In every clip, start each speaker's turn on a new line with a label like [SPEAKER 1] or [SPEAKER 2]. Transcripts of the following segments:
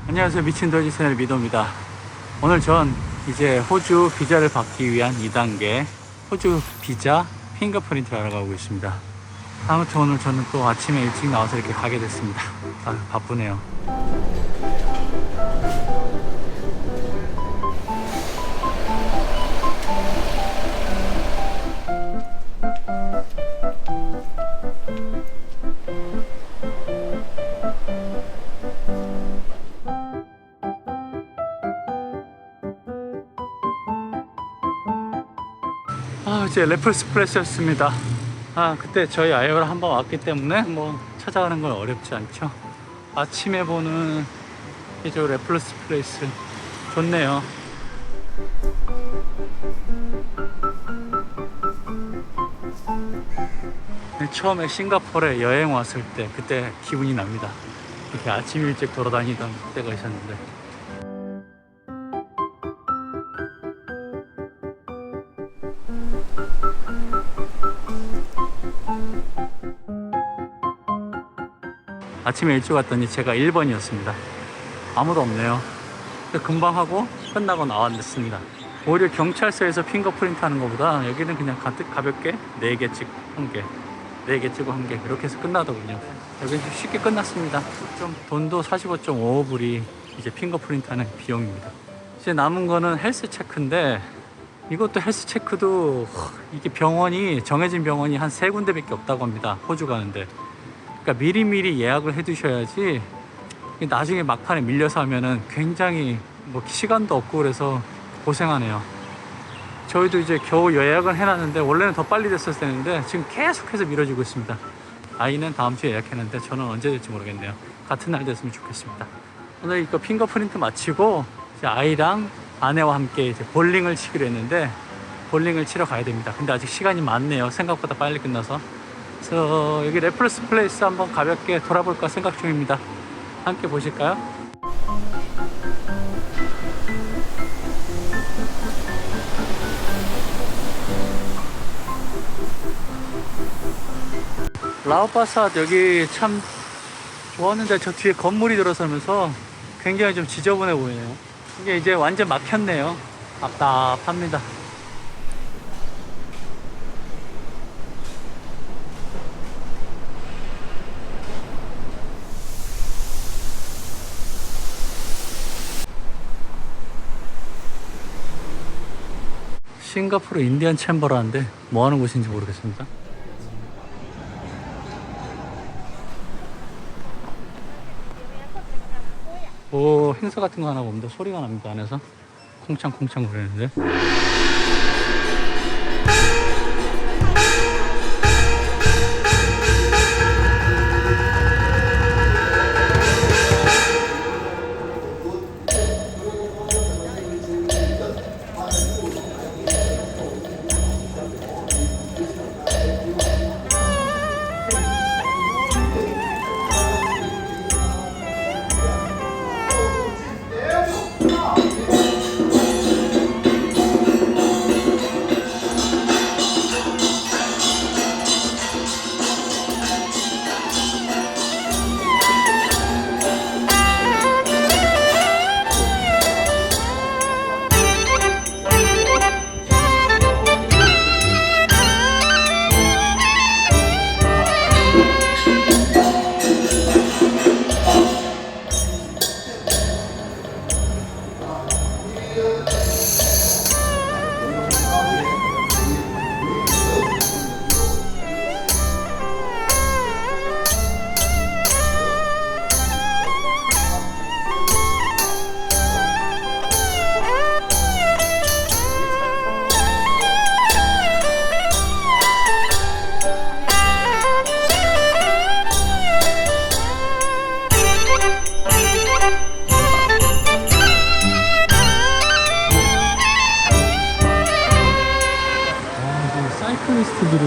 [SPEAKER 1] 안녕하세요, 미친 도시 채널 미도입니다. 오늘 전 이제 호주 비자를 받기 위한 2단계 호주 비자 핑거프린트를 알아가고 있습니다. 아무튼 오늘 저는 또 아침에 일찍 나와서 이렇게 가게 됐습니다. 바쁘네요. 이제 레플스 플레이스였습니다. 그때 저희 아이오랑 한번 왔기 때문에 뭐 찾아가는 건 어렵지 않죠. 아침에 보는 이제 레플스 플레이스 좋네요. 처음에 싱가포르에 여행 왔을 때 그때 기분이 납니다. 이렇게 아침 일찍 돌아다니던 때가 있었는데. 아침에 일찍 왔더니 제가 1번이었습니다. 아무도 없네요. 금방 하고 끝나고 나왔습니다. 오히려 경찰서에서 핑거프린트 하는 것보다 여기는 그냥 가볍게 4개 찍고 1개, 4개 찍고 1개 이렇게 해서 끝나더군요. 여기는 쉽게 끝났습니다. 좀 돈도 45.55불이 이제 핑거프린트 하는 비용입니다. 이제 남은 거는 헬스 체크인데, 이것도 헬스 체크도 이게 병원이 정해진 병원이 한 3군데밖에 없다고 합니다. 호주 가는데. 그러니까 미리미리 예약을 해 두셔야지 나중에 막판에 밀려서 하면은 굉장히 뭐 시간도 없고 그래서 고생하네요. 저희도 이제 겨우 예약을 해놨는데 원래는 더 빨리 됐었을 텐데 지금 계속해서 미뤄지고 있습니다. 아이는 다음 주에 예약했는데 저는 언제 될지 모르겠네요. 같은 날 됐으면 좋겠습니다. 오늘 이거 핑거프린트 마치고 이제 아이랑 아내와 함께 이제 볼링을 치기로 했는데 볼링을 치러 가야 됩니다. 근데 아직 시간이 많네요. 생각보다 빨리 끝나서. 그래서 여기 레플스 플레이스 한번 가볍게 돌아볼까 생각 중입니다. 함께 보실까요? 라오파삿 여기 참 좋았는데 저 뒤에 건물이 들어서면서 굉장히 좀 지저분해 보이네요. 이게 이제 완전 막혔네요. 답답합니다. 싱가포르 인디언 챔버라는데 뭐 하는 곳인지 모르겠습니다. 오, 행사 같은 거 하나 봅니다. 소리가 납니다. 안에서 콩창콩창 거리는데.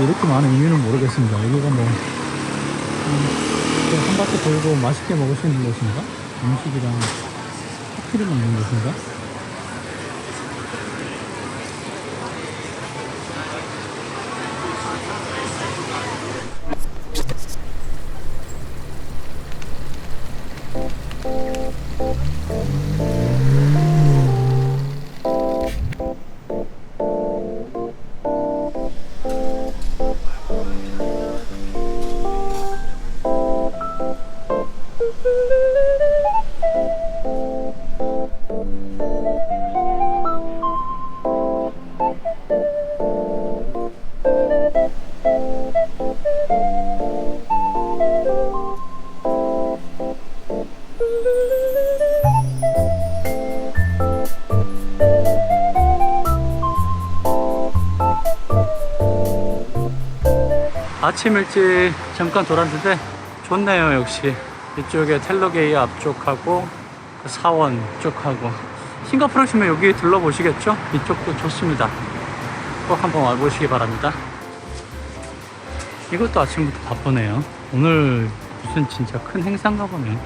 [SPEAKER 1] 이렇게 많은 이유는 모르겠습니다. 여기가 뭐, 한 바퀴 돌고 맛있게 먹을 수 있는 곳인가? 음식이랑 커피를 먹는 곳인가? 아침 일찍 잠깐 돌았는데 좋네요. 역시 이쪽에 텔러게이 앞쪽하고 그 사원 쪽하고 싱가포르 오시면 여기 들러보시겠죠? 이쪽도 좋습니다. 꼭 한번 와보시기 바랍니다. 이것도 아침부터 바쁘네요. 오늘 무슨 진짜 큰 행사인가 보네.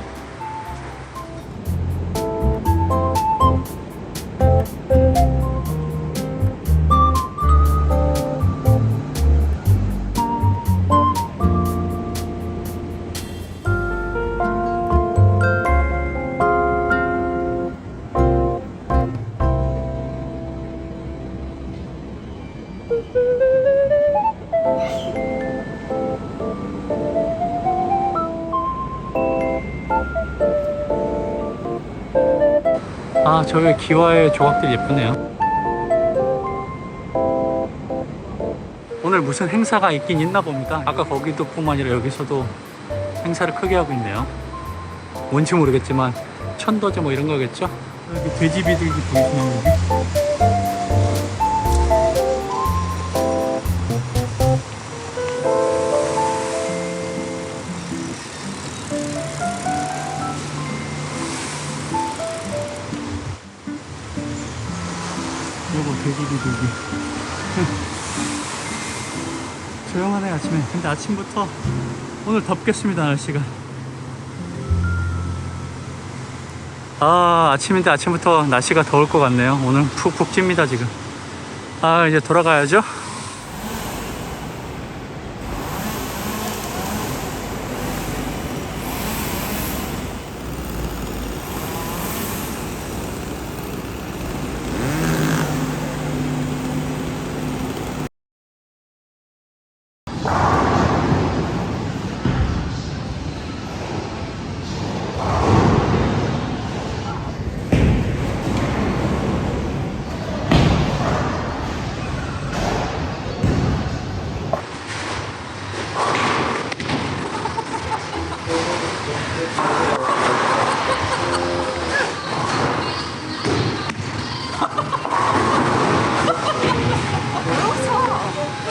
[SPEAKER 1] 아, 저기 기와의 조각들이 예쁘네요. 오늘 무슨 행사가 있긴 있나 봅니다. 아까 거기도 뿐만 아니라 여기서도 행사를 크게 하고 있네요. 뭔지 모르겠지만 천도제 뭐 이런 거겠죠? 여기 돼지 비둘기 보이시나요? 여기? 요거 돼지 비둘기. 조용하네 아침에. 근데 아침부터 오늘 덥겠습니다. 날씨가. 아, 아침인데 아침부터 날씨가 더울 것 같네요. 오늘 푹푹 찝니다 지금. 아, 이제 돌아가야죠.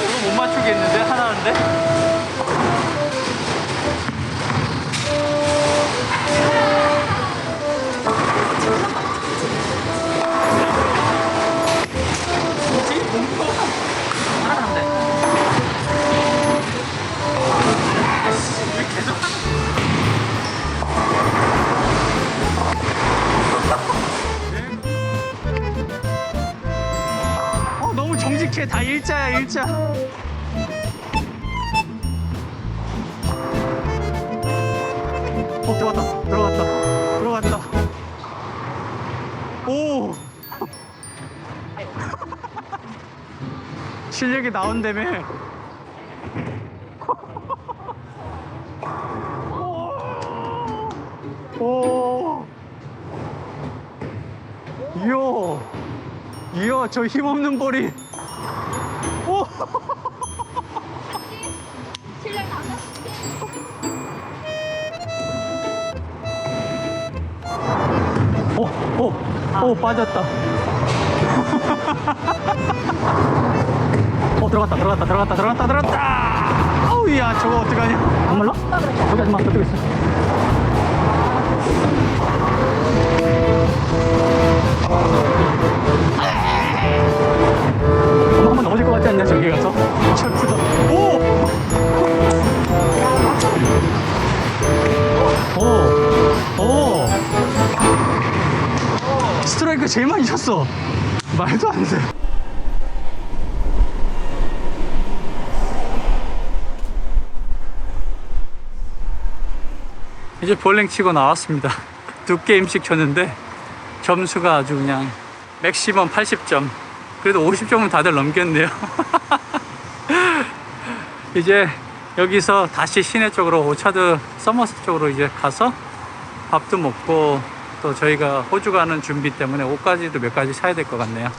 [SPEAKER 1] 이거 못 맞추겠는데? 하나인데? 너무 정직해. 다 일자야, 일자. 들어갔다, 들어갔다, 들어갔다. 오! 실력이 나온다며. 오! 이야, 저 힘없는 볼이. 오!
[SPEAKER 2] 실력 나왔어.
[SPEAKER 1] 오, 빠졌다. 들어갔다, 들어갔다, 들어갔다, 들어갔다, 들어갔다. 아우, 야, 저거 어떡하냐. 안 말라? 저기 하지 마, 저쪽에 있어. 한번 넘어질 것 같지 않냐, 저기 가서? 철푸다. 오! 제일 많이 쳤어. 말도 안 돼. 이제 볼링 치고 나왔습니다. 2게임씩 쳤는데 점수가 아주 그냥 맥시멈 80점. 그래도 50점은 다들 넘겼네요. 이제 여기서 다시 시내 쪽으로 오차드 서머스 쪽으로 이제 가서 밥도 먹고 또 저희가 호주 가는 준비 때문에 옷까지도 몇 가지 사야 될 것 같네요.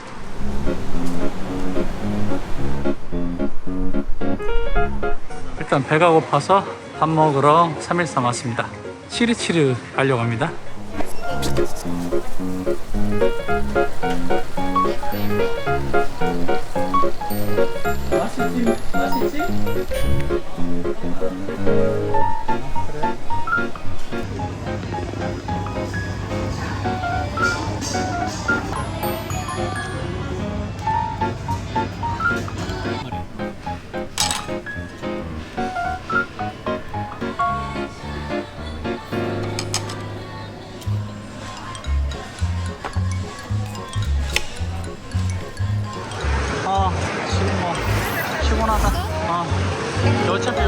[SPEAKER 1] 일단 배가 고파서 밥 먹으러 313 왔습니다. 치르치르 가려고 합니다. 맛있지? 맛있지? 그래? 지금 뭐 피곤하다. 어차피